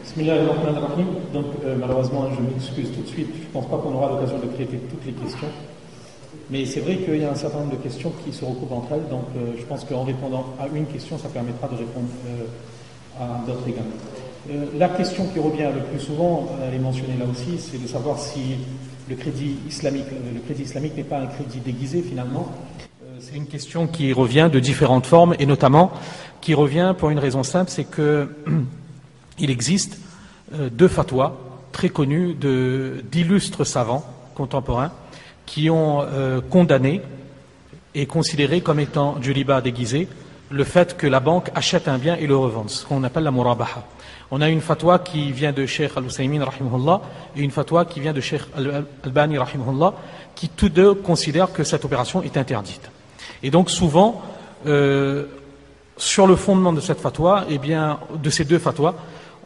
Bismillahirrahmanirrahim. Donc malheureusement, je m'excuse tout de suite. Je ne pense pas qu'on aura l'occasion de traiter toutes les questions. Mais c'est vrai qu'il y a un certain nombre de questions qui se recoupent entre elles. Donc je pense qu'en répondant à une question, ça permettra de répondre à d'autres également. La question qui revient le plus souvent, elle est mentionnée là aussi, c'est de savoir si le crédit islamique n'est pas un crédit déguisé finalement. C'est une question qui revient de différentes formes et notamment qui revient pour une raison simple, c'est que il existe deux fatwas très connus d'illustres savants contemporains qui ont condamné et considéré comme étant du riba déguisé le fait que la banque achète un bien et le revende, ce qu'on appelle la murabaha. On a une fatwa qui vient de Cheikh Al-Husaymin rahimahullah et une fatwa qui vient de Cheikh Al-Albani rahimahullah qui tous deux considèrent que cette opération est interdite. Et donc souvent, sur le fondement de cette fatwa, eh bien, de ces deux fatwas,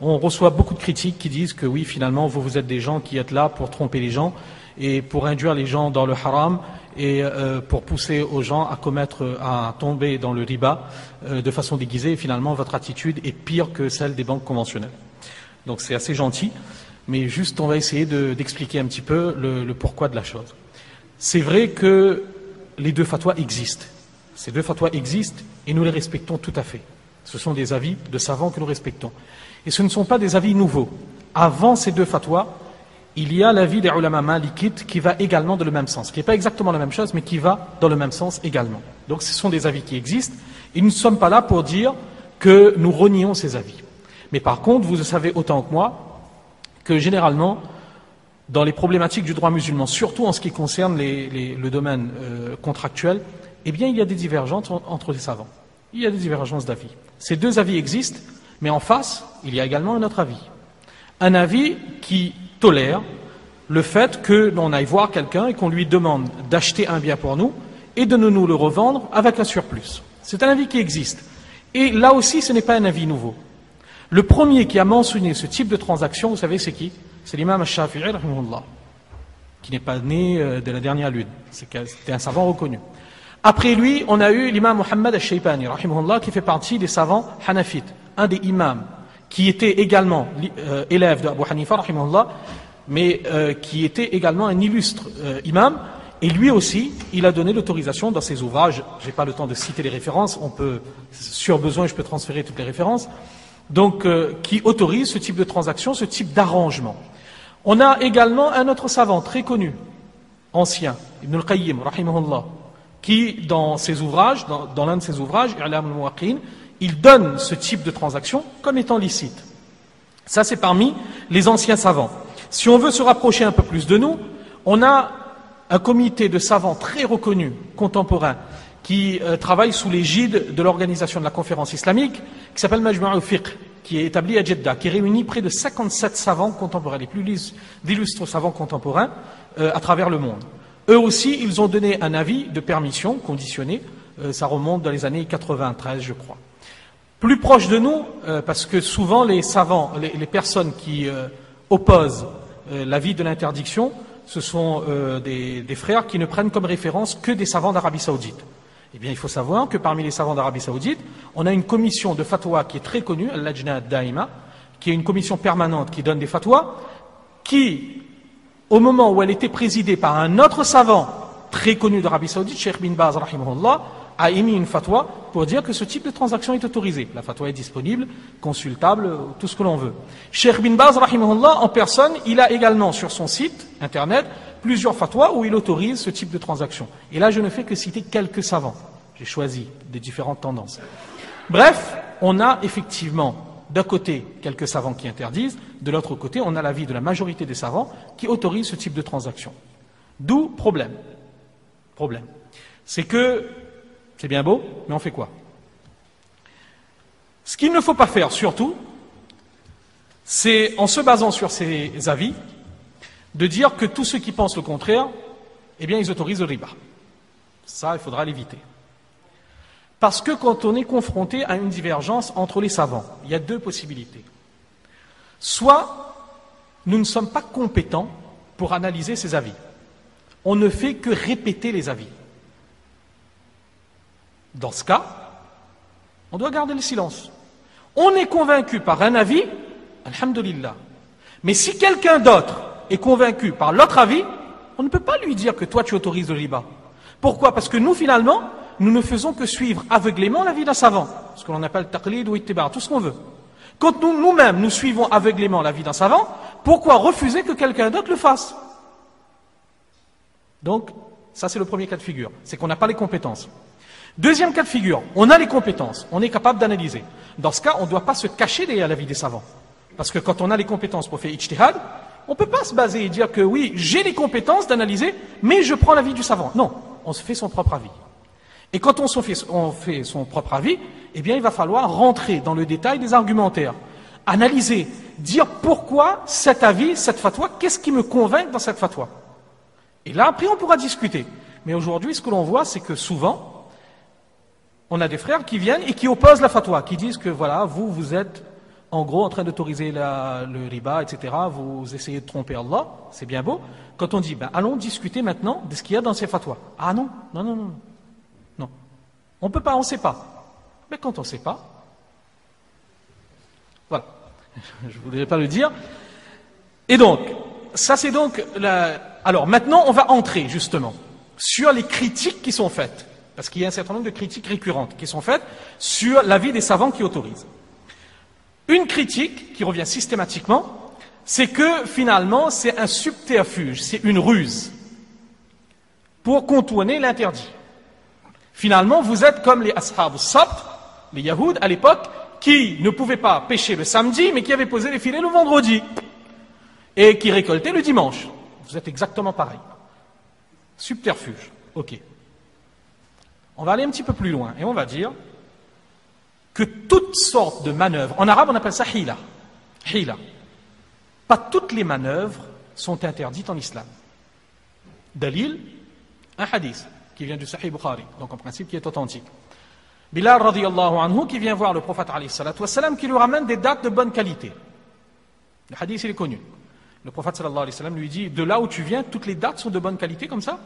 on reçoit beaucoup de critiques qui disent que oui, finalement, vous êtes des gens qui êtes là pour tromper les gens et pour induire les gens dans le haram et pour pousser aux gens à tomber dans le riba de façon déguisée. Et finalement, votre attitude est pire que celle des banques conventionnelles. Donc c'est assez gentil, mais juste on va essayer d'expliquer un petit peu le pourquoi de la chose. C'est vrai que les deux fatwas existent. Ces deux fatwas existent et nous les respectons tout à fait. Ce sont des avis de savants que nous respectons. Et ce ne sont pas des avis nouveaux. Avant ces deux fatwas, il y a l'avis des ulama malikites qui va également dans le même sens, qui n'est pas exactement la même chose, mais qui va dans le même sens également. Donc ce sont des avis qui existent, et nous ne sommes pas là pour dire que nous renions ces avis. Mais par contre, vous le savez autant que moi, que généralement, dans les problématiques du droit musulman, surtout en ce qui concerne le domaine contractuel, eh bien il y a des divergences entre les savants. Il y a des divergences d'avis. Ces deux avis existent, mais en face, il y a également un autre avis. Un avis qui tolère le fait que l'on aille voir quelqu'un et qu'on lui demande d'acheter un bien pour nous et de nous le revendre avec un surplus. C'est un avis qui existe. Et là aussi, ce n'est pas un avis nouveau. Le premier qui a mentionné ce type de transaction, vous savez, c'est qui? C'est l'imam al-Shafi'i, qui n'est pas né de la dernière lune. C'était un savant reconnu. Après lui, on a eu l'imam Muhammad al-Shaybani, qui fait partie des savants hanafites, un des imams, qui était également élève de Abu Hanifa, mais qui était également un illustre imam. Et lui aussi, il a donné l'autorisation dans ses ouvrages. Je n'ai pas le temps de citer les références. Sur besoin, je peux transférer toutes les références. Donc, qui autorise ce type de transaction, ce type d'arrangement. On a également un autre savant très connu, ancien, Ibn al-Qayyim, qui, dans ses ouvrages, dans l'un de ses ouvrages, I'lam al-Muwaqqin, il donne ce type de transaction comme étant licite. Ça, c'est parmi les anciens savants. Si on veut se rapprocher un peu plus de nous, on a un comité de savants très reconnus, contemporains, qui travaille sous l'égide de l'organisation de la conférence islamique, qui s'appelle Majma' al-Fiqh, qui est établi à Jeddah, qui réunit près de 57 savants contemporains, les plus illustres savants contemporains à travers le monde. Eux aussi, ils ont donné un avis de permission conditionné, ça remonte dans les années 93, je crois. Plus proche de nous, parce que souvent les savants, les personnes qui opposent l'avis de l'interdiction, ce sont des frères qui ne prennent comme référence que des savants d'Arabie Saoudite. Eh bien, il faut savoir que parmi les savants d'Arabie Saoudite, on a une commission de fatwa qui est très connue, Al-Lajna ad-Daima, qui est une commission permanente qui donne des fatwas, qui, au moment où elle était présidée par un autre savant très connu d'Arabie Saoudite, Cheikh bin Baz, rahimahullah, a émis une fatwa pour dire que ce type de transaction est autorisé. La fatwa est disponible, consultable, tout ce que l'on veut. Cheikh bin Baz, rahimahullah, en personne, il a également sur son site internet plusieurs fatwas où il autorise ce type de transaction. Et là, je ne fais que citer quelques savants. J'ai choisi des différentes tendances. Bref, on a effectivement d'un côté quelques savants qui interdisent, de l'autre côté, on a l'avis de la majorité des savants qui autorisent ce type de transaction. D'où problème. Problème. C'est que c'est bien beau, mais on fait quoi? Ce qu'il ne faut pas faire, surtout, c'est, en se basant sur ces avis, de dire que tous ceux qui pensent le contraire, eh bien, ils autorisent le riba. Ça, il faudra l'éviter. Parce que quand on est confronté à une divergence entre les savants, il y a deux possibilités. Soit, nous ne sommes pas compétents pour analyser ces avis. On ne fait que répéter les avis. Dans ce cas, on doit garder le silence. On est convaincu par un avis, alhamdulillah. Mais si quelqu'un d'autre est convaincu par l'autre avis, on ne peut pas lui dire que toi tu autorises le riba. Pourquoi? Parce que nous finalement, nous ne faisons que suivre aveuglément l'avis d'un savant, ce que l'on appelle taqlid ou ittiba', tout ce qu'on veut. Quand nous-mêmes nous suivons aveuglément l'avis d'un savant, pourquoi refuser que quelqu'un d'autre le fasse? Donc, ça c'est le premier cas de figure, c'est qu'on n'a pas les compétences. Deuxième cas de figure, on a les compétences, on est capable d'analyser. Dans ce cas, on ne doit pas se cacher derrière l'avis des savants. Parce que quand on a les compétences pour faire ijtihad, on ne peut pas se baser et dire que oui, j'ai les compétences d'analyser, mais je prends l'avis du savant. Non, on se fait son propre avis. Et quand on fait son propre avis, eh bien il va falloir rentrer dans le détail des argumentaires, analyser, dire pourquoi cet avis, cette fatwa, qu'est-ce qui me convainc dans cette fatwa. Et là, après, on pourra discuter. Mais aujourd'hui, ce que l'on voit, c'est que souvent, on a des frères qui viennent et qui opposent la fatwa, qui disent que voilà, vous êtes en gros en train d'autoriser le riba, etc. Vous essayez de tromper Allah, c'est bien beau. Quand on dit, allons discuter maintenant de ce qu'il y a dans ces fatwas. Ah non. On ne peut pas, on ne sait pas. Mais quand on ne sait pas, voilà. Je ne voudrais pas le dire. Et donc, ça c'est donc Alors maintenant, on va entrer justement sur les critiques qui sont faites. Parce qu'il y a un certain nombre de critiques récurrentes qui sont faites sur l'avis des savants qui autorisent. Une critique qui revient systématiquement, c'est que finalement c'est un subterfuge, c'est une ruse pour contourner l'interdit. Finalement, vous êtes comme les ashab al-sabt, les yahoud à l'époque, qui ne pouvaient pas pêcher le samedi, mais qui avaient posé les filets le vendredi, et qui récoltaient le dimanche. Vous êtes exactement pareil. Subterfuge, ok. On va aller un petit peu plus loin, et on va dire que toutes sortes de manœuvres, en arabe on appelle ça hila, pas toutes les manœuvres sont interdites en islam. Dalil, un hadith qui vient du Sahih Bukhari, donc en principe qui est authentique. Bilal radiyallahu anhu qui vient voir le prophète alayhi salatu wassalam qui lui ramène des dates de bonne qualité. Le hadith il est connu. Le prophète sallallahu alayhi wa sallam lui dit, de là où tu viens, toutes les dates sont de bonne qualité comme ça?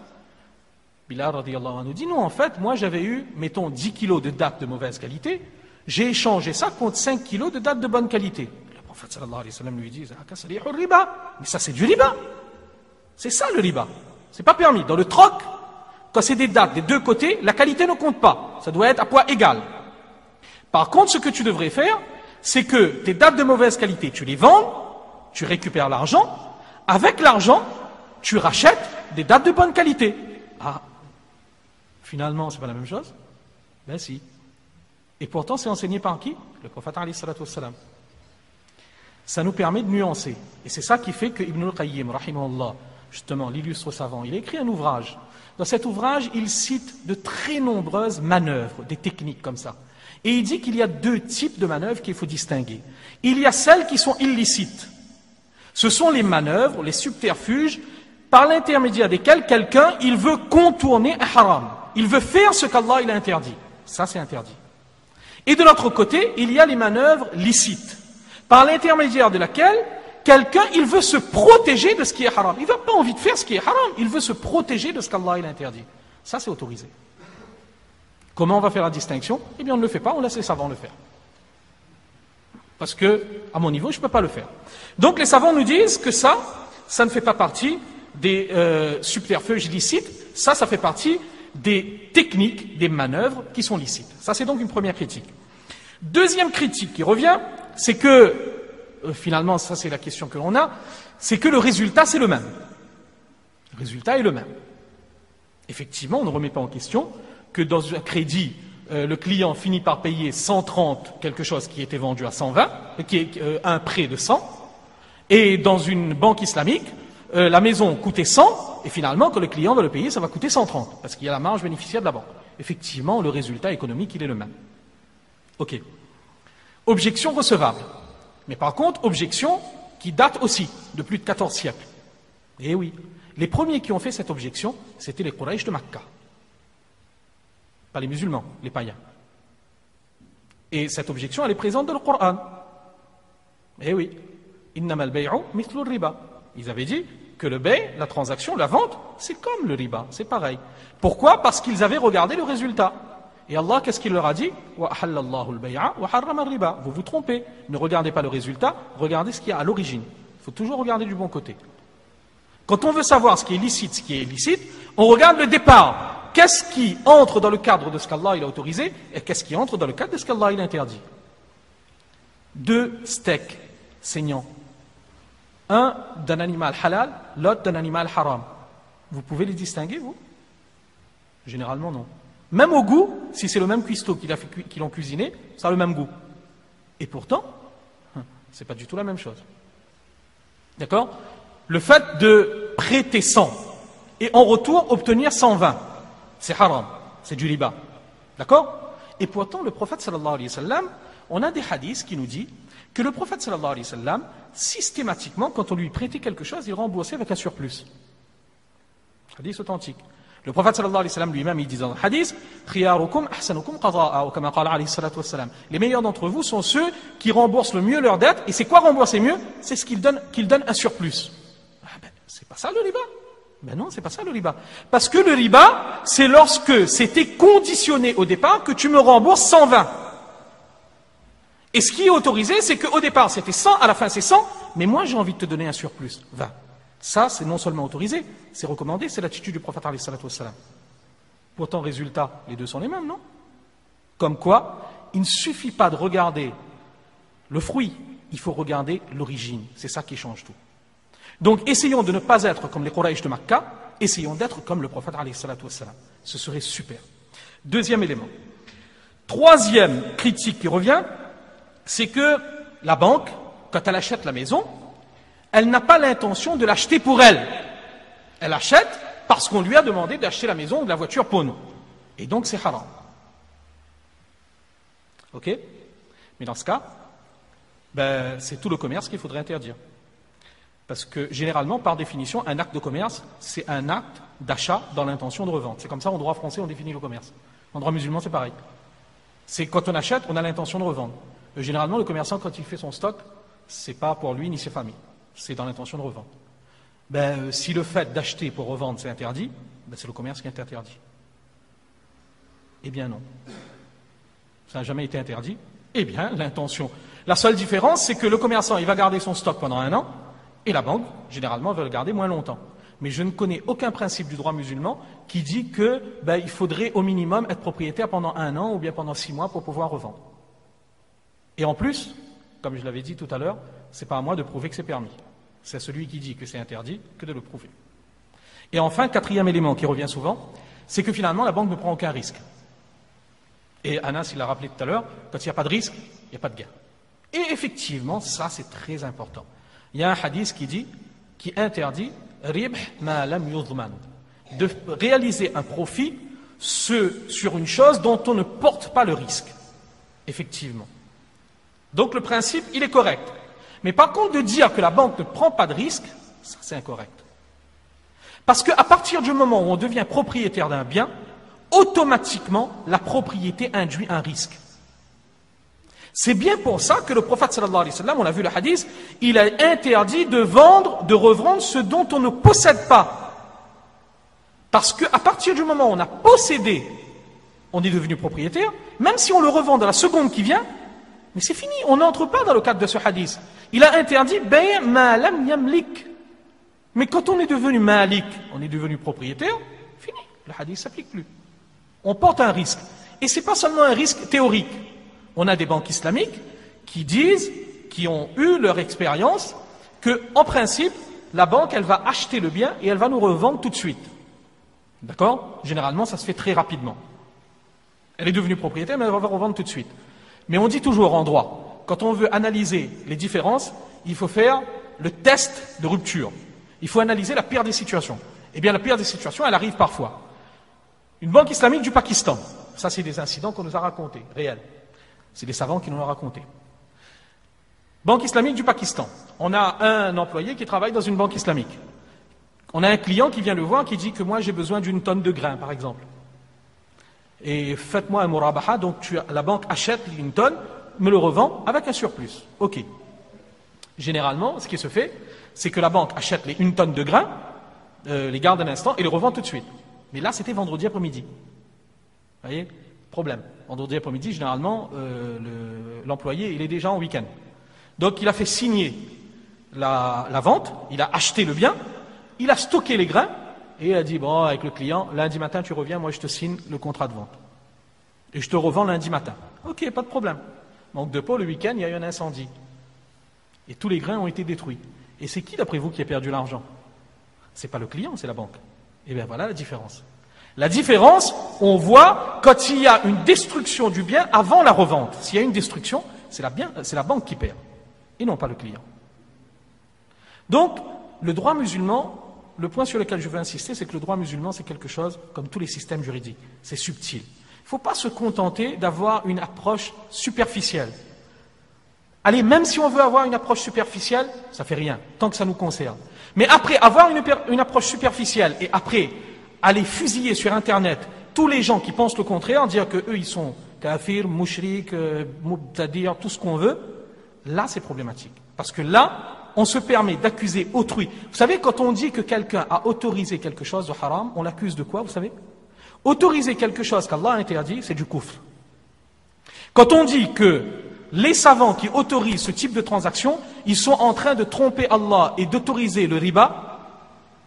Bilal radiyallahu anhu dit, non en fait, moi j'avais eu, mettons 10 kilos de dates de mauvaise qualité, j'ai échangé ça contre 5 kilos de dates de bonne qualité. Le prophète sallallahu alayhi wa sallam lui dit, mais ça c'est du riba. C'est ça le riba. C'est pas permis. Dans le troc, quand c'est des dates des deux côtés, la qualité ne compte pas. Ça doit être à poids égal. Par contre, ce que tu devrais faire, c'est que tes dates de mauvaise qualité, tu les vends, tu récupères l'argent. Avec l'argent, tu rachètes des dates de bonne qualité. Ah, finalement, c'est pas la même chose? Ben si. Et pourtant, c'est enseigné par qui? Le prophète alayhi salatu wassalam. Ça nous permet de nuancer. Et c'est ça qui fait que Ibn al-Qayyim, rahimahullah, justement, l'illustre savant, il a écrit un ouvrage. Dans cet ouvrage, il cite de très nombreuses manœuvres, des techniques comme ça. Et il dit qu'il y a deux types de manœuvres qu'il faut distinguer. Il y a celles qui sont illicites. Ce sont les manœuvres, les subterfuges, par l'intermédiaire desquels quelqu'un, il veut contourner un haram. Il veut faire ce qu'Allah il a interdit. Ça, c'est interdit. Et de l'autre côté, il y a les manœuvres licites, par l'intermédiaire de laquelle quelqu'un, il veut se protéger de ce qui est haram. Il n'a pas envie de faire ce qui est haram, il veut se protéger de ce qu'Allah il a interdit. Ça, c'est autorisé. Comment on va faire la distinction? Eh bien, on ne le fait pas, on laisse les savants le faire. Parce que, à mon niveau, je ne peux pas le faire. Donc, les savants nous disent que ça ne fait pas partie des subterfuges licites, ça fait partie des techniques, des manœuvres qui sont licites. Ça, c'est donc une première critique. Deuxième critique qui revient, c'est que, finalement, ça c'est la question que l'on a, c'est que le résultat c'est le même. Le résultat est le même. Effectivement, on ne remet pas en question que dans un crédit, le client finit par payer 130 quelque chose qui était vendu à 120, qui est un prêt de 100, et dans une banque islamique, la maison coûtait 100, et finalement, quand le client va le payer, ça va coûter 130, parce qu'il y a la marge bénéficiaire de la banque. Effectivement, le résultat économique, il est le même. Ok. Objection recevable. Mais par contre, objection qui date aussi de plus de 14 siècles. Eh oui. Les premiers qui ont fait cette objection, c'était les Quraysh de Makkah. Pas les musulmans, les païens. Et cette objection, elle est présente dans le Coran. Eh oui. Innamal bay'u mithlu riba. Ils avaient dit que le bay', la transaction, la vente, c'est comme le riba, c'est pareil. Pourquoi? Parce qu'ils avaient regardé le résultat. Et Allah, qu'est-ce qu'il leur a dit? Wa ahalla Allahu al-bay'a wa harrama ar-riba. Vous vous trompez. Ne regardez pas le résultat, regardez ce qu'il y a à l'origine. Il faut toujours regarder du bon côté. Quand on veut savoir ce qui est licite, ce qui est illicite, on regarde le départ. Qu'est-ce qui entre dans le cadre de ce qu'Allah il a autorisé et qu'est-ce qui entre dans le cadre de ce qu'Allah il a interdit? 2 steaks saignants. Un d'un animal halal, l'autre d'un animal haram. Vous pouvez les distinguer, vous? Généralement, non. Même au goût, si c'est le même cuistot qui l'ont cuisiné, ça a le même goût. Et pourtant, c'est pas du tout la même chose. D'accord? Le fait de prêter 100 et en retour obtenir 120, c'est haram, c'est du riba. D'accord? Et pourtant, le prophète sallallahu alayhi wa sallam, on a des hadiths qui nous disent que le prophète sallallahu alayhi wa sallam, systématiquement, quand on lui prêtait quelque chose, il remboursait avec un surplus. Hadith authentique. Le prophète sallallahu alayhi wa sallam lui-même, il dit dans le hadith, khiyarukum ahsanukum qada'a, ou kama qala alayhi salatu wassalam. Les meilleurs d'entre vous sont ceux qui remboursent le mieux leurs dettes. Et c'est quoi rembourser mieux? C'est ce qu'ils donnent un surplus. C'est pas ça le riba. Ben non, c'est pas ça le riba. Parce que le riba, c'est lorsque c'était conditionné au départ que tu me rembourses 120. Et ce qui est autorisé, c'est qu'au départ c'était 100, à la fin c'est 100, mais moi j'ai envie de te donner un surplus, 20. Ça, c'est non seulement autorisé, c'est recommandé, c'est l'attitude du prophète alayhi salatu wassalam. Pourtant, résultat, les deux sont les mêmes, non? Comme quoi, il ne suffit pas de regarder le fruit, il faut regarder l'origine. C'est ça qui change tout. Donc, essayons de ne pas être comme les Quraysh de Makkah, essayons d'être comme le prophète alayhi salatu wassalam. Ce serait super. Deuxième élément. Troisième critique qui revient, c'est que la banque, quand elle achète la maison, elle n'a pas l'intention de l'acheter pour elle. Elle achète parce qu'on lui a demandé d'acheter la maison ou de la voiture pour nous. Et donc c'est haram. Ok? Mais dans ce cas, c'est tout le commerce qu'il faudrait interdire. Parce que généralement, par définition, un acte de commerce, c'est un acte d'achat dans l'intention de revente. C'est comme ça, en droit français, on définit le commerce. En droit musulman, c'est pareil. C'est quand on achète, on a l'intention de revendre. Généralement, le commerçant, quand il fait son stock, c'est pas pour lui ni ses familles. C'est dans l'intention de revendre. Si le fait d'acheter pour revendre c'est interdit, c'est le commerce qui est interdit. Eh bien non. Ça n'a jamais été interdit. Eh bien, l'intention. La seule différence, c'est que le commerçant, il va garder son stock pendant 1 an, et la banque, généralement, va le garder moins longtemps. Mais je ne connais aucun principe du droit musulman qui dit que il faudrait au minimum être propriétaire pendant 1 an ou bien pendant 6 mois pour pouvoir revendre. Et en plus, comme je l'avais dit tout à l'heure, c'est pas à moi de prouver que c'est permis. C'est à celui qui dit que c'est interdit que de le prouver. Et enfin, 4e élément qui revient souvent, c'est que finalement la banque ne prend aucun risque. Et Anas, il l'a rappelé tout à l'heure, quand il n'y a pas de risque, il n'y a pas de gain. Et effectivement, ça c'est très important. Il y a un hadith qui interdit ribh ma lam yudman, de réaliser un profit sur une chose dont on ne porte pas le risque. Effectivement. Donc le principe, il est correct. Mais par contre, de dire que la banque ne prend pas de risque, ça c'est incorrect. Parce qu'à partir du moment où on devient propriétaire d'un bien, automatiquement, la propriété induit un risque. C'est bien pour ça que le prophète sallallahu alayhi wa sallam, on a vu le hadith, il a interdit de revendre ce dont on ne possède pas. Parce qu'à partir du moment où on a possédé, on est devenu propriétaire, même si on le revend dans la seconde qui vient, mais c'est fini, on n'entre pas dans le cadre de ce hadith. Il a interdit bay' ma lam yamlik. Mais quand on est devenu malik, on est devenu propriétaire, fini, le hadith ne s'applique plus. On porte un risque. Et ce n'est pas seulement un risque théorique. On a des banques islamiques qui disent, qui ont eu leur expérience, que en principe, la banque, elle va acheter le bien et elle va nous revendre tout de suite. D'accord? Généralement, ça se fait très rapidement. Elle est devenue propriétaire, mais elle va revendre tout de suite. Mais on dit toujours en droit, quand on veut analyser les différences, il faut faire le test de rupture. Il faut analyser la pire des situations. Eh bien, la pire des situations, elle arrive parfois. Une banque islamique du Pakistan, ça c'est des incidents qu'on nous a racontés, réels. C'est des savants qui nous l'ont raconté. Banque islamique du Pakistan. On a un employé qui travaille dans une banque islamique. On a un client qui vient le voir, qui dit que moi j'ai besoin d'1 tonne de grains, par exemple. Et faites-moi un murabaha, donc la banque achète 1 tonne, me le revend avec un surplus. Ok. Généralement, ce qui se fait, c'est que la banque achète les 1 tonne de grains, les garde un instant et les revend tout de suite. Mais là, c'était vendredi après-midi. Vous voyez? Problème. Vendredi après-midi, généralement, l'employé, il est déjà en week-end. Donc, il a fait signer la vente, il a acheté le bien, il a stocké les grains, et il a dit, bon, avec le client, lundi matin, tu reviens, moi, je te signe le contrat de vente. Et je te revends lundi matin. Ok, pas de problème. Manque de peau, le week-end, il y a eu un incendie. Et tous les grains ont été détruits. Et c'est qui, d'après vous, qui a perdu l'argent? C'est pas le client, c'est la banque. Et bien voilà la différence. La différence, on voit quand il y a une destruction du bien avant la revente. S'il y a une destruction, c'est la banque qui perd, et non pas le client. Donc, le droit musulman, le point sur lequel je veux insister, c'est que le droit musulman, c'est quelque chose comme tous les systèmes juridiques. C'est subtil. Il ne faut pas se contenter d'avoir une approche superficielle. Allez, même si on veut avoir une approche superficielle, ça fait rien, tant que ça nous concerne. Mais après, avoir une approche superficielle et après, aller fusiller sur Internet tous les gens qui pensent le contraire, dire qu'eux, ils sont kafir, mouchrik, mubtadir, tout ce qu'on veut, là, c'est problématique. Parce que là, on se permet d'accuser autrui. Vous savez, quand on dit que quelqu'un a autorisé quelque chose de haram, on l'accuse de quoi, vous savez? Autoriser quelque chose qu'Allah a interdit, c'est du kufr. Quand on dit que les savants qui autorisent ce type de transaction, ils sont en train de tromper Allah et d'autoriser le riba,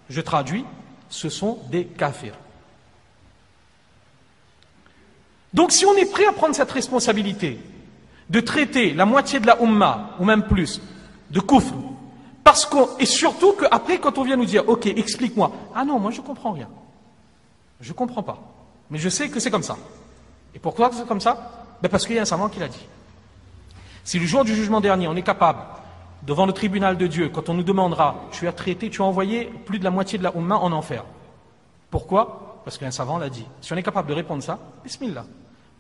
je traduis, ce sont des kafirs. Donc si on est prêt à prendre cette responsabilité de traiter la moitié de la Ummah, ou même plus, de kufr, et surtout qu'après quand on vient nous dire, ok, explique-moi, ah non, moi je comprends rien. Je ne comprends pas. Mais je sais que c'est comme ça. Et pourquoi c'est comme ça? Parce qu'il y a un savant qui l'a dit. Si le jour du jugement dernier, on est capable, devant le tribunal de Dieu, quand on nous demandera, tu as envoyé plus de la moitié de la Ummah en enfer. Pourquoi? Parce qu'un savant l'a dit. Si on est capable de répondre ça, bismillah.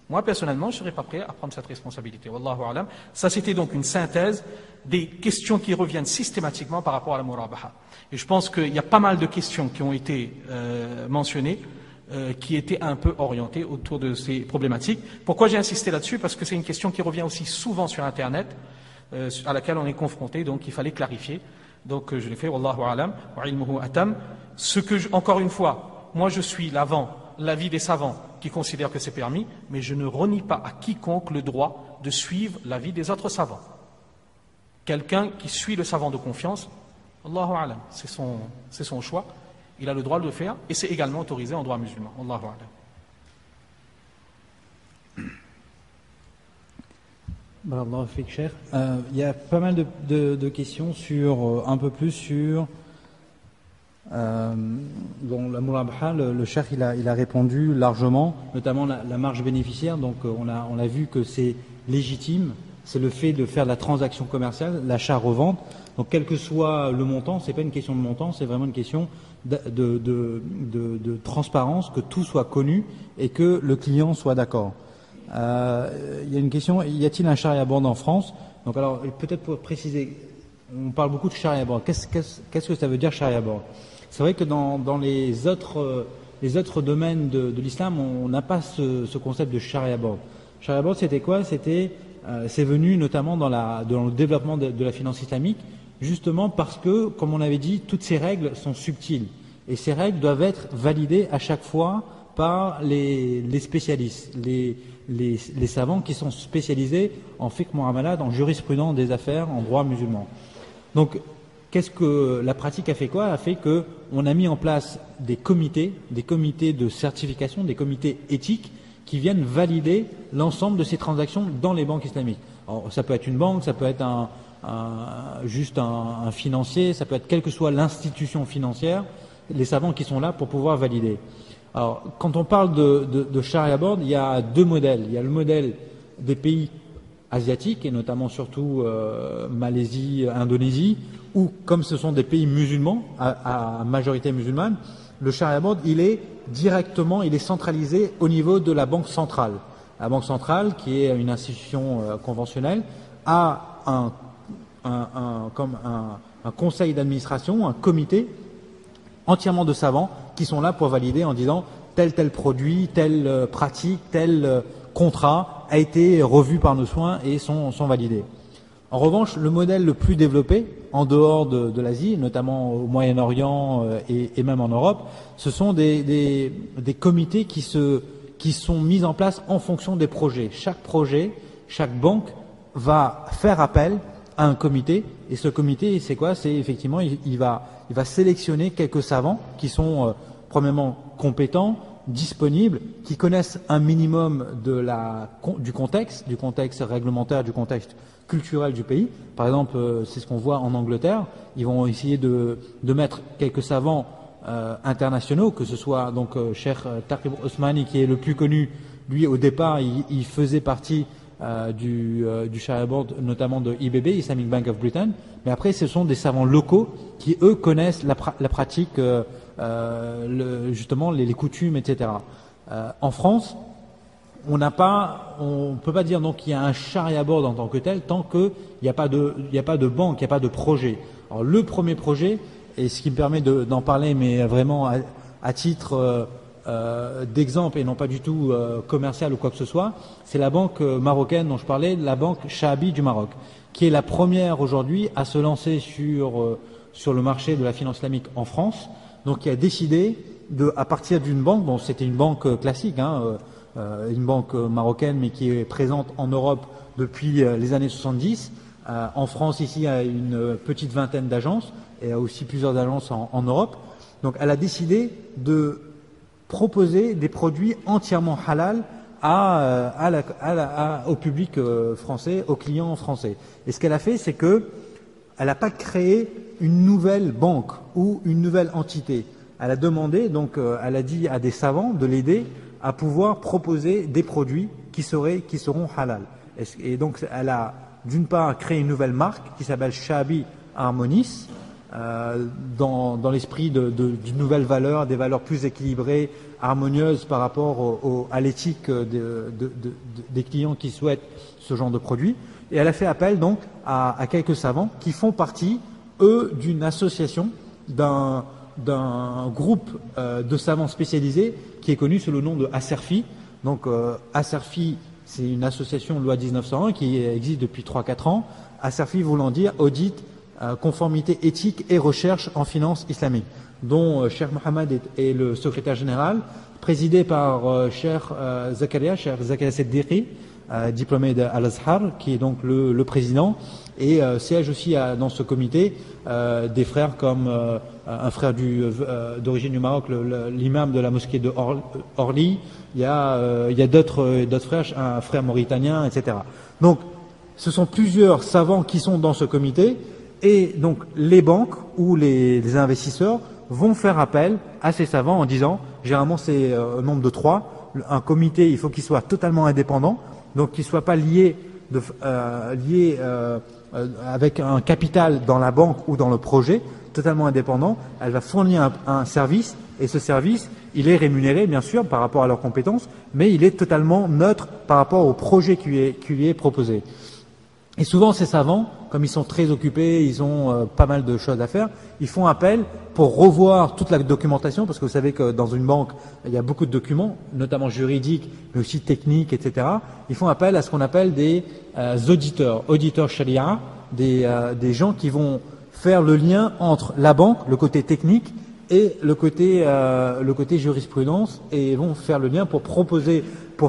Moi, personnellement, je ne serais pas prêt à prendre cette responsabilité. Wallahu a'lam. Ça, c'était donc une synthèse des questions qui reviennent systématiquement par rapport à la murabaha. Et je pense qu'il y a pas mal de questions qui ont été mentionnées, qui étaient un peu orientées autour de ces problématiques. Pourquoi j'ai insisté là-dessus? Parce que c'est une question qui revient aussi souvent sur Internet, à laquelle on est confronté, donc il fallait clarifier. Donc je l'ai fait, wallahu a'lam, wa ilmuhu atam. Encore une fois, moi je suis l'avis des savants qui considèrent que c'est permis, mais je ne renie pas à quiconque le droit de suivre l'avis des autres savants. Quelqu'un qui suit le savant de confiance, Allahu a'lam, c'est son choix, il a le droit de le faire, et c'est également autorisé en droit musulman. Allahu a'lam. Barakallahu fik, cher. Il y a pas mal de questions un peu plus sur dont la murabaha, le cher il a répondu largement, notamment la marge bénéficiaire. Donc on a vu que c'est légitime, c'est le fait de faire la transaction commerciale, l'achat-revente. Donc quel que soit le montant, c'est pas une question de montant, c'est vraiment une question de transparence, que tout soit connu et que le client soit d'accord. Il y a une question, y a-t-il un charia board en France? Donc alors peut-être pour préciser, on parle beaucoup de charia board. Qu'est-ce que ça veut dire charia board? C'est vrai que dans les autres domaines de l'islam, on n'a pas ce concept de charia board. Charia board, c'était quoi? C'est venu notamment dans le développement de la finance islamique, justement parce que, comme on avait dit, toutes ces règles sont subtiles. Et ces règles doivent être validées à chaque fois par les spécialistes, les savants qui sont spécialisés en fiqh mu'amalat, en jurisprudence des affaires, en droit musulman. Donc, qu'est-ce que la pratique a fait quoi? A fait que on a mis en place des comités de certification, des comités éthiques qui viennent valider l'ensemble de ces transactions dans les banques islamiques. Alors, ça peut être une banque, ça peut être juste un financier, ça peut être quelle que soit l'institution financière, les savants qui sont là pour pouvoir valider. Alors, quand on parle de Sharia board, il y a deux modèles. Il y a le modèle des pays asiatiques, et notamment surtout Malaisie, Indonésie, où, comme ce sont des pays musulmans, à majorité musulmane, le Sharia board, il est centralisé au niveau de la banque centrale. La banque centrale, qui est une institution conventionnelle, a un conseil d'administration, un comité entièrement de savants qui sont là pour valider en disant tel produit, telle pratique, tel contrat a été revu par nos soins et sont validés. En revanche, le modèle le plus développé en dehors de l'Asie, notamment au Moyen-Orient et même en Europe, ce sont des comités qui qui sont mises en place en fonction des projets. Chaque projet, chaque banque va faire appel à un comité, et ce comité, c'est quoi? C'est effectivement, il va sélectionner quelques savants qui sont premièrement compétents, disponibles, qui connaissent un minimum du contexte réglementaire, du contexte culturel du pays. Par exemple, c'est ce qu'on voit en Angleterre. Ils vont essayer de mettre quelques savants internationaux, que ce soit donc Cheikh Taqi Ousmani qui est le plus connu. Lui, au départ, il faisait partie du Sharia Board, notamment de IBB, Islamic Bank of Britain. Mais après, ce sont des savants locaux qui, eux, connaissent la pratique, justement les coutumes, etc. En France, on peut pas dire donc qu'il y a un Sharia Board en tant que tel, tant qu'il n'y a pas de banque, il n'y a pas de projet. Alors le premier projet, et ce qui me permet d'en parler, mais vraiment à titre d'exemple et non pas du tout commercial ou quoi que ce soit, c'est la banque marocaine dont je parlais, la banque Shahabi du Maroc, qui est la première aujourd'hui à se lancer sur le marché de la finance islamique en France. Donc qui a décidé à partir d'une banque, bon c'était une banque classique, une banque marocaine, mais qui est présente en Europe depuis les années 70. En France, ici, il y a une petite vingtaine d'agences, et il y a aussi plusieurs agences en Europe. Donc elle a décidé de proposer des produits entièrement halal au public français, aux clients français. Et ce qu'elle a fait, c'est que elle n'a pas créé une nouvelle banque ou une nouvelle entité. Elle a demandé, donc elle a dit à des savants de l'aider à pouvoir proposer des produits qui seront halal. Et donc elle a d'une part créé une nouvelle marque qui s'appelle Shahabi Harmonis, dans l'esprit d'une nouvelle valeur, des valeurs plus équilibrées, harmonieuses par rapport à l'éthique des clients qui souhaitent ce genre de produit. Et elle a fait appel donc à quelques savants qui font partie, eux, d'une association, d'un groupe de savants spécialisés qui est connu sous le nom de ASERFI. Donc ASERFI, c'est une association loi 1901 qui existe depuis 3-4 ans. ASERFI voulant dire audit, conformité éthique et recherche en finance islamique, dont Cheikh Mohammed est le secrétaire général, présidé par Cheikh Zakaria Siddiqui, diplômé d'Al-Azhar, qui est donc le président, et siège aussi dans ce comité des frères comme un frère d'origine du Maroc, l'imam de la mosquée de Orly. Il y a d'autres frères, un frère mauritanien, etc. Donc ce sont plusieurs savants qui sont dans ce comité, et donc les banques ou les investisseurs vont faire appel à ces savants en disant, généralement c'est un nombre de 3, un comité, il faut qu'il soit totalement indépendant, donc qu'il ne soit pas lié avec un capital dans la banque ou dans le projet, totalement indépendant. Elle va fournir un service, et ce service, il est rémunéré bien sûr par rapport à leurs compétences, mais il est totalement neutre par rapport au projet qui lui est proposé. Et souvent ces savants, comme ils sont très occupés, ils ont pas mal de choses à faire, ils font appel pour revoir toute la documentation, parce que vous savez que dans une banque, il y a beaucoup de documents, notamment juridiques, mais aussi techniques, etc. Ils font appel à ce qu'on appelle des auditeurs sharia, des gens qui vont faire le lien entre la banque, le côté technique, et le côté jurisprudence, et vont faire le lien pour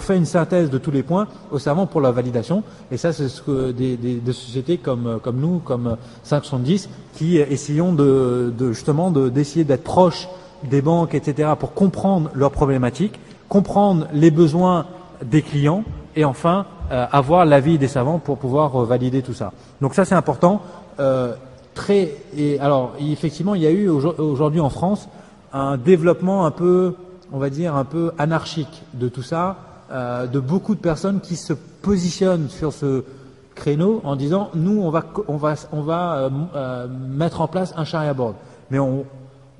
faire une synthèse de tous les points aux savants pour la validation. Et ça, c'est ce que des sociétés comme nous, comme 570, qui essayons d'essayer d'être proches des banques, etc., pour comprendre leurs problématiques, comprendre les besoins des clients, et enfin avoir l'avis des savants pour pouvoir valider tout ça. Donc ça, c'est important. Alors, effectivement, il y a eu aujourd'hui en France un développement un peu, on va dire, un peu anarchique de tout ça, de beaucoup de personnes qui se positionnent sur ce créneau en disant, nous, on va mettre en place un Sharia Board. Mais on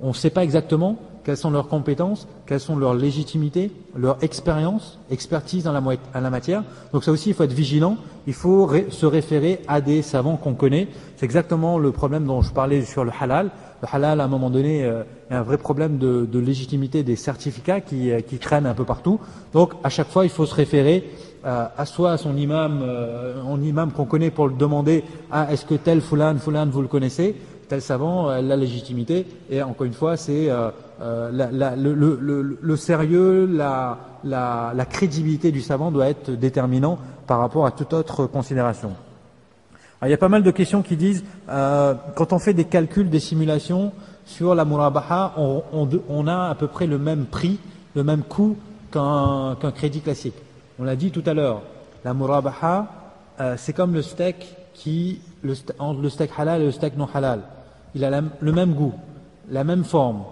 ne sait pas exactement quelles sont leurs compétences, quelles sont leurs légitimités, leur expertise dans la matière. Donc ça aussi, il faut être vigilant. Il faut se référer à des savants qu'on connaît. C'est exactement le problème dont je parlais sur le halal. Le halal, à un moment donné, il y a un vrai problème de légitimité des certificats qui traînent un peu partout. Donc à chaque fois, il faut se référer soit à son imam qu'on connaît pour le demander, est-ce que tel fulan, vous le connaissez? tel savant a la légitimité. Et encore une fois, c'est le sérieux, la crédibilité du savant doit être déterminant par rapport à toute autre considération. Alors, il y a pas mal de questions qui disent, quand on fait des calculs, des simulations sur la murabaha, on a à peu près le même prix, le même coût qu'un crédit classique. On l'a dit tout à l'heure, la murabaha, c'est comme le steak entre le steak halal et le steak non halal. Il a le même goût, la même forme,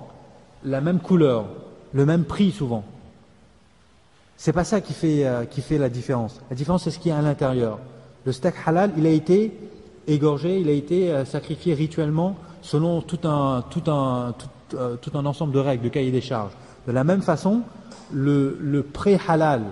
la même couleur, le même prix souvent. C'est pas ça qui fait la différence. La différence, c'est ce qu'il y a à l'intérieur. Le steak halal, il a été égorgé, il a été sacrifié rituellement selon tout un ensemble de règles, de cahiers des charges. De la même façon, le pré-halal.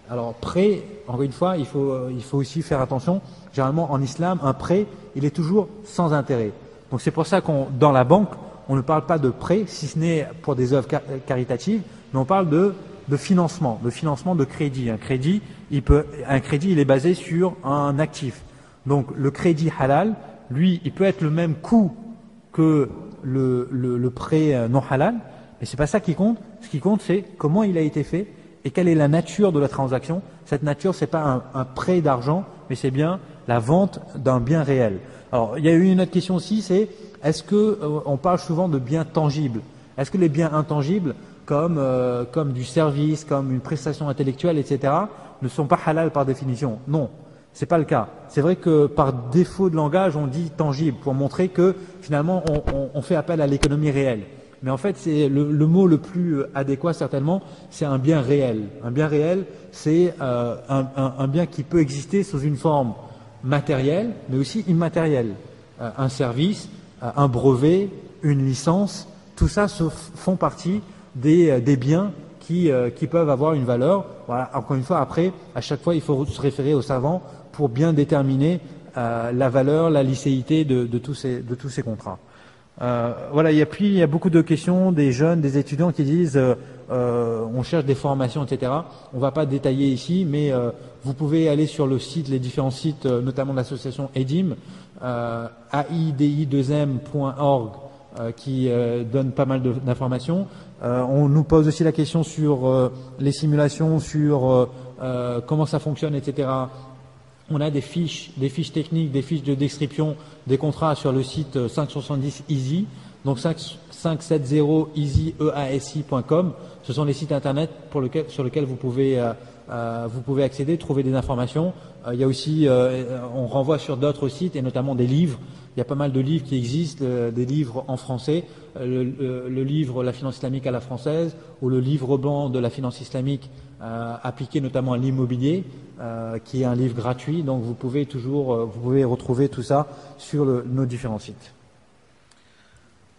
Alors prêt, encore une fois, il faut aussi faire attention. Généralement en islam, un prêt, il est toujours sans intérêt. Donc c'est pour ça dans la banque, on ne parle pas de prêt, si ce n'est pour des œuvres caritatives, mais on parle de financement de crédit. Un crédit, il est basé sur un actif. Donc le crédit halal, lui, il peut être le même coût que le prêt non halal, mais c'est pas ça qui compte. Ce qui compte, c'est comment il a été fait et quelle est la nature de la transaction. Cette nature, c'est pas un prêt d'argent, mais c'est bien la vente d'un bien réel. Alors, il y a eu une autre question aussi, c'est est-ce que on parle souvent de biens tangibles? Est-ce que les biens intangibles, comme du service, comme une prestation intellectuelle, etc., ne sont pas halal par définition? Non, c'est pas le cas. C'est vrai que par défaut de langage, on dit tangible pour montrer que finalement on fait appel à l'économie réelle. Mais en fait, c'est le mot le plus adéquat certainement, c'est un bien réel. Un bien réel, c'est un bien qui peut exister sous une forme matérielle, mais aussi immatérielle. Un service, un brevet, une licence, tout ça font partie des biens qui peuvent avoir une valeur. Voilà. Encore une fois, après, à chaque fois, il faut se référer aux savants pour bien déterminer la valeur, la licéité de tous ces contrats. Voilà, il y a beaucoup de questions des jeunes, des étudiants qui disent on cherche des formations, etc. On ne va pas détailler ici, mais vous pouvez aller sur le site, les différents sites, notamment de l'association EDIM, aidi2m.org, qui donne pas mal d'informations. On nous pose aussi la question sur les simulations, sur comment ça fonctionne, etc. On a des fiches techniques, des fiches de description des contrats sur le site 570 Easy, donc 570easy.com. Ce sont les sites internet sur lesquels vous pouvez accéder, trouver des informations. Il y a aussi, on renvoie sur d'autres sites et notamment des livres. Il y a pas mal de livres qui existent, des livres en français, le livre La finance islamique à la française ou le livre blanc de la finance islamique appliqué notamment à l'immobilier, qui est un livre gratuit. Donc vous pouvez retrouver tout ça sur nos différents sites.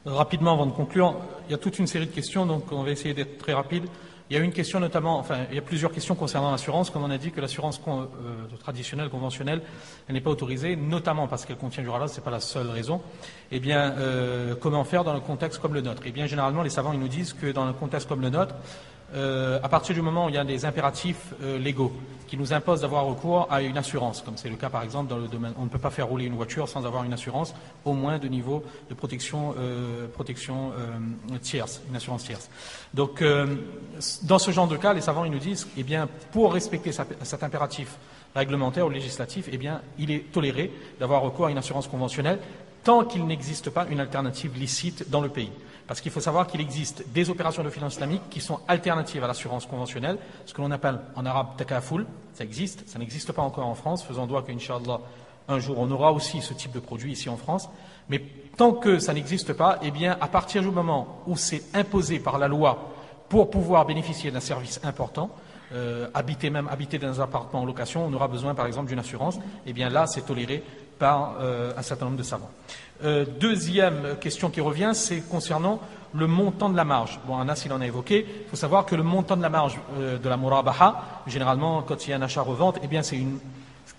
Rapidement, avant de conclure, il y a toute une série de questions, donc on va essayer d'être très rapide. Il y a une question notamment, il y a plusieurs questions concernant l'assurance. Comme on a dit que l'assurance traditionnelle, conventionnelle, elle n'est pas autorisée, notamment parce qu'elle contient du halal, c'est pas la seule raison. Eh bien, comment faire dans un contexte comme le nôtre? Eh bien, généralement, les savants ils nous disent que dans un contexte comme le nôtre, à partir du moment où il y a des impératifs légaux qui nous imposent d'avoir recours à une assurance, comme c'est le cas par exemple dans le domaine, on ne peut pas faire rouler une voiture sans avoir une assurance, au moins de niveau de protection tierce, une assurance tierce. Donc, dans ce genre de cas, les savants ils nous disent, eh bien, pour respecter cet impératif réglementaire ou législatif, eh bien, il est toléré d'avoir recours à une assurance conventionnelle tant qu'il n'existe pas une alternative licite dans le pays. Parce qu'il faut savoir qu'il existe des opérations de finance islamique qui sont alternatives à l'assurance conventionnelle, ce que l'on appelle en arabe takaful, ça existe, ça n'existe pas encore en France, faisons doigt qu'Inch'Allah, un jour on aura aussi ce type de produit ici en France, mais tant que ça n'existe pas, eh bien à partir du moment où c'est imposé par la loi pour pouvoir bénéficier d'un service important, habiter dans un appartement en location, on aura besoin par exemple d'une assurance, eh bien là c'est toléré par un certain nombre de savants. Deuxième question qui revient, c'est concernant le montant de la marge. Bon, Anas, il en a évoqué. Il faut savoir que le montant de la marge de la murabaha, généralement, quand il y a un achat-revente, eh bien, c'est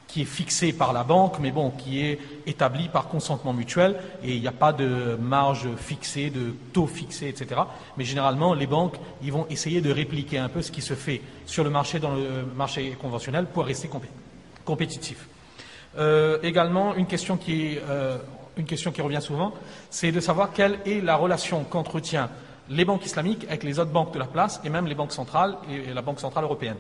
qui est fixé par la banque, mais bon, qui est établi par consentement mutuel, et il n'y a pas de marge fixée, de taux fixé, etc. Mais généralement, les banques, ils vont essayer de répliquer un peu ce qui se fait sur le marché, dans le marché conventionnel, pour rester compétitif. Également, une question qui est une question qui revient souvent, c'est de savoir quelle est la relation qu'entretient les banques islamiques avec les autres banques de la place et même les banques centrales et la Banque centrale européenne.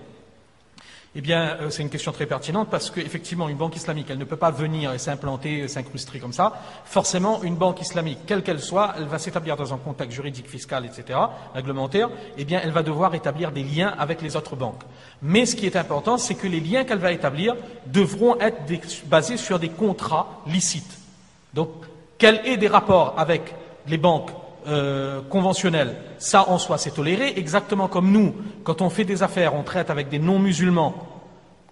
Eh bien, c'est une question très pertinente parce qu'effectivement, une banque islamique, elle ne peut pas venir et s'implanter, s'incruster comme ça. Forcément, une banque islamique, quelle qu'elle soit, elle va s'établir dans un contexte juridique, fiscal, etc., réglementaire. Eh bien, elle va devoir établir des liens avec les autres banques. Mais ce qui est important, c'est que les liens qu'elle va établir devront être basés sur des contrats licites. Donc, qu'elle ait des rapports avec les banques conventionnelles, ça en soi c'est toléré, exactement comme nous, quand on fait des affaires, on traite avec des non-musulmans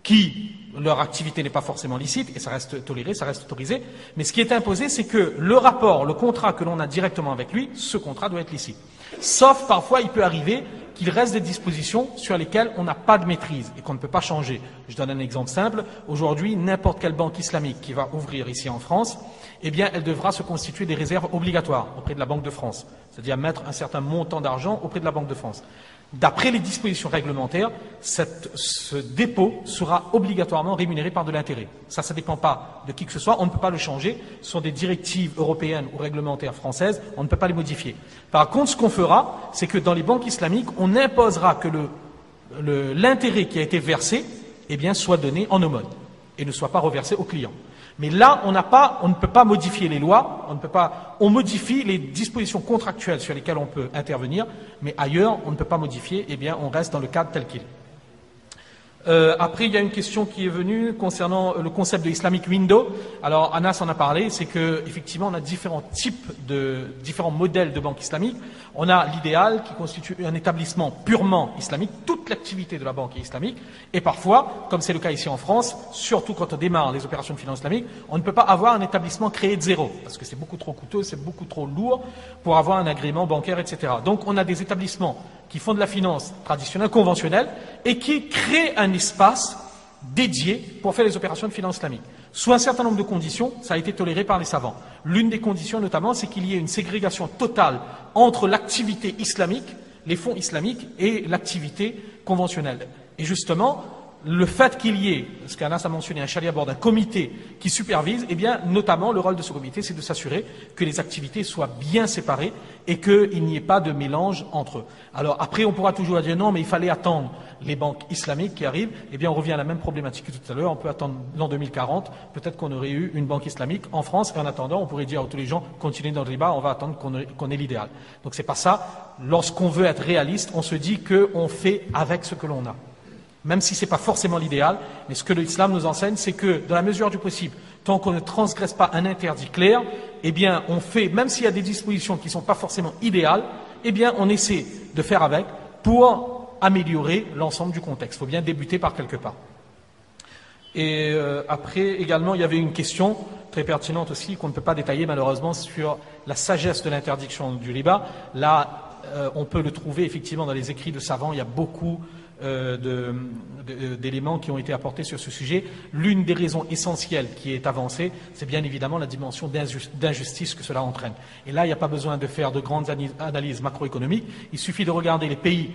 qui, leur activité n'est pas forcément licite, et ça reste toléré, ça reste autorisé, mais ce qui est imposé, c'est que le rapport, le contrat que l'on a directement avec lui, ce contrat doit être licite. Sauf parfois, il peut arriver qu'il reste des dispositions sur lesquelles on n'a pas de maîtrise et qu'on ne peut pas changer. Je donne un exemple simple. Aujourd'hui, n'importe quelle banque islamique qui va ouvrir ici en France, eh bien, elle devra se constituer des réserves obligatoires auprès de la Banque de France, c'est-à-dire mettre un certain montant d'argent auprès de la Banque de France. D'après les dispositions réglementaires, ce dépôt sera obligatoirement rémunéré par de l'intérêt. Ça ne dépend pas de qui que ce soit, on ne peut pas le changer. Ce sont des directives européennes ou réglementaires françaises, on ne peut pas les modifier. Par contre, ce qu'on fera, c'est que dans les banques islamiques, on imposera que l'intérêt qui a été versé, eh bien, soit donné en aumône et ne soit pas reversé au client. Mais là, on ne peut pas modifier les lois, on modifie les dispositions contractuelles sur lesquelles on peut intervenir, mais ailleurs, on ne peut pas modifier, eh bien, on reste dans le cadre tel qu'il est. Après, il y a une question qui est venue concernant le concept de Islamic Window. Alors, Anas en a parlé, c'est que effectivement, on a différents modèles de banques islamiques. On a l'idéal qui constitue un établissement purement islamique, toute l'activité de la banque est islamique. Et parfois, comme c'est le cas ici en France, surtout quand on démarre les opérations de finance islamique, on ne peut pas avoir un établissement créé de zéro, parce que c'est beaucoup trop coûteux, c'est beaucoup trop lourd pour avoir un agrément bancaire, etc. Donc, on a des établissements qui font de la finance traditionnelle, conventionnelle, et qui créent un espace dédié pour faire les opérations de finance islamique. Sous un certain nombre de conditions, ça a été toléré par les savants. L'une des conditions notamment, c'est qu'il y ait une ségrégation totale entre l'activité islamique, les fonds islamiques, et l'activité conventionnelle. Et justement, le fait qu'il y ait, ce qu'Anas a mentionné, un sharia board, un comité qui supervise, eh bien, notamment, le rôle de ce comité, c'est de s'assurer que les activités soient bien séparées et qu'il n'y ait pas de mélange entre eux. Alors, après, on pourra toujours dire non, mais il fallait attendre les banques islamiques qui arrivent. Eh bien, on revient à la même problématique que tout à l'heure. On peut attendre l'an 2040. Peut-être qu'on aurait eu une banque islamique en France. Et en attendant, on pourrait dire à tous les gens, continuez dans le riba, on va attendre qu'on ait l'idéal. Donc, c'est pas ça. Lorsqu'on veut être réaliste, on se dit qu'on fait avec ce que l'on a. Même si ce n'est pas forcément l'idéal, mais ce que l'islam nous enseigne, c'est que, dans la mesure du possible, tant qu'on ne transgresse pas un interdit clair, eh bien, on fait, même s'il y a des dispositions qui ne sont pas forcément idéales, eh bien, on essaie de faire avec pour améliorer l'ensemble du contexte. Il faut bien débuter par quelque part. Et après, également, il y avait une question très pertinente aussi, qu'on ne peut pas détailler malheureusement, sur la sagesse de l'interdiction du riba. Là, on peut le trouver effectivement dans les écrits de savants, il y a beaucoup d'éléments qui ont été apportés sur ce sujet. L'une des raisons essentielles qui est avancée, c'est bien évidemment la dimension d'injustice que cela entraîne. Et là, il n'y a pas besoin de faire de grandes analyses macroéconomiques. Il suffit de regarder les pays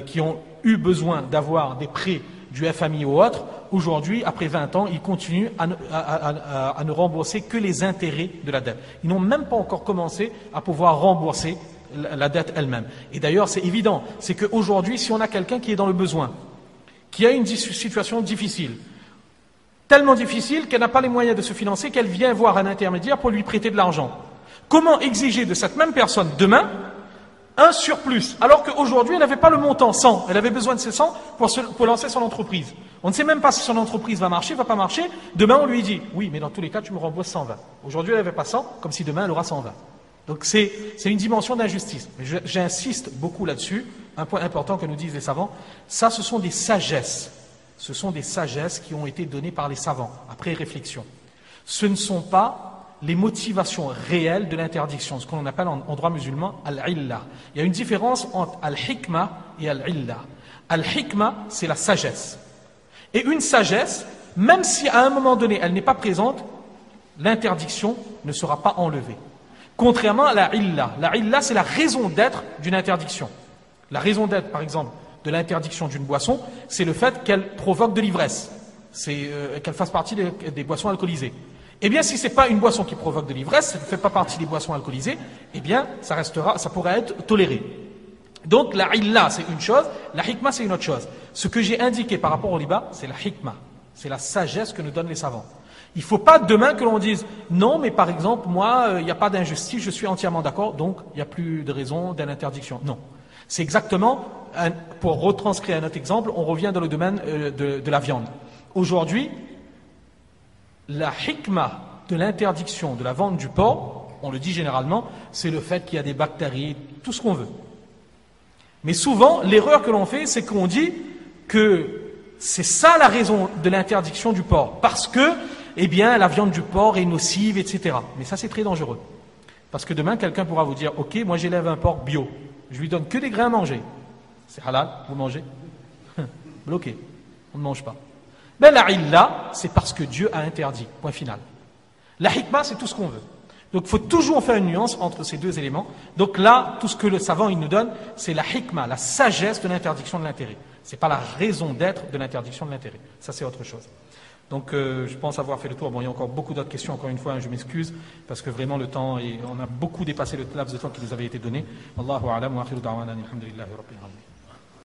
qui ont eu besoin d'avoir des prêts du FMI ou autre. Aujourd'hui, après 20 ans, ils continuent à ne rembourser que les intérêts de la dette. Ils n'ont même pas encore commencé à pouvoir rembourser la dette elle-même. Et d'ailleurs, c'est évident, c'est qu'aujourd'hui, si on a quelqu'un qui est dans le besoin, qui a une situation difficile, tellement difficile qu'elle n'a pas les moyens de se financer, qu'elle vient voir un intermédiaire pour lui prêter de l'argent, comment exiger de cette même personne demain un surplus, alors qu'aujourd'hui, elle n'avait pas le montant 100, elle avait besoin de ces 100 pour lancer son entreprise. On ne sait même pas si son entreprise va marcher, va pas marcher. Demain, on lui dit, oui, mais dans tous les cas, tu me rembourses 120. Aujourd'hui, elle n'avait pas 100, comme si demain, elle aura 120. Donc c'est une dimension d'injustice. Mais j'insiste beaucoup là-dessus, un point important que nous disent les savants, ça ce sont des sagesses. Ce sont des sagesses qui ont été données par les savants, après réflexion. Ce ne sont pas les motivations réelles de l'interdiction, ce qu'on appelle en droit musulman al-illa. Il y a une différence entre al-hikmah et al-illa. Al-hikmah, c'est la sagesse. Et une sagesse, même si à un moment donné elle n'est pas présente, l'interdiction ne sera pas enlevée. Contrairement à la illa. La illa, c'est la raison d'être d'une interdiction. La raison d'être, par exemple, de l'interdiction d'une boisson, c'est le fait qu'elle provoque de l'ivresse, qu'elle fasse partie des boissons alcoolisées. Eh bien, si ce n'est pas une boisson qui provoque de l'ivresse, ça ne fait pas partie des boissons alcoolisées, eh bien, ça pourrait être toléré. Donc, la illa, c'est une chose, la hikmah, c'est une autre chose. Ce que j'ai indiqué par rapport au riba, c'est la hikmah. C'est la sagesse que nous donnent les savants. Il ne faut pas demain que l'on dise non, mais par exemple, moi, il n'y a pas d'injustice, je suis entièrement d'accord, donc il n'y a plus de raison de l'interdiction. Non. C'est exactement, pour retranscrire un autre exemple, on revient dans le domaine de la viande. Aujourd'hui, la hikmah de l'interdiction de la vente du porc, on le dit généralement, c'est le fait qu'il y a des bactéries, tout ce qu'on veut. Mais souvent, l'erreur que l'on fait, c'est qu'on dit que c'est ça la raison de l'interdiction du porc, parce que eh bien, la viande du porc est nocive, etc. Mais ça, c'est très dangereux. Parce que demain, quelqu'un pourra vous dire, ok, moi j'élève un porc bio, je lui donne que des grains à manger. C'est halal, vous mangez? Bloqué, on ne mange pas. Ben la illa, c'est parce que Dieu a interdit, point final. La hikmah, c'est tout ce qu'on veut. Donc il faut toujours faire une nuance entre ces deux éléments. Donc là, tout ce que le savant il nous donne, c'est la hikmah, la sagesse de l'interdiction de l'intérêt. Ce n'est pas la raison d'être de l'interdiction de l'intérêt. Ça, c'est autre chose. Donc je pense avoir fait le tour. Bon, il y a encore beaucoup d'autres questions, encore une fois, je m'excuse, parce que vraiment le temps, on a beaucoup dépassé le laps de temps qui nous avait été donné. Allahu a'lam wa akhiru da'wana alhamdulillahi rabbil alamin.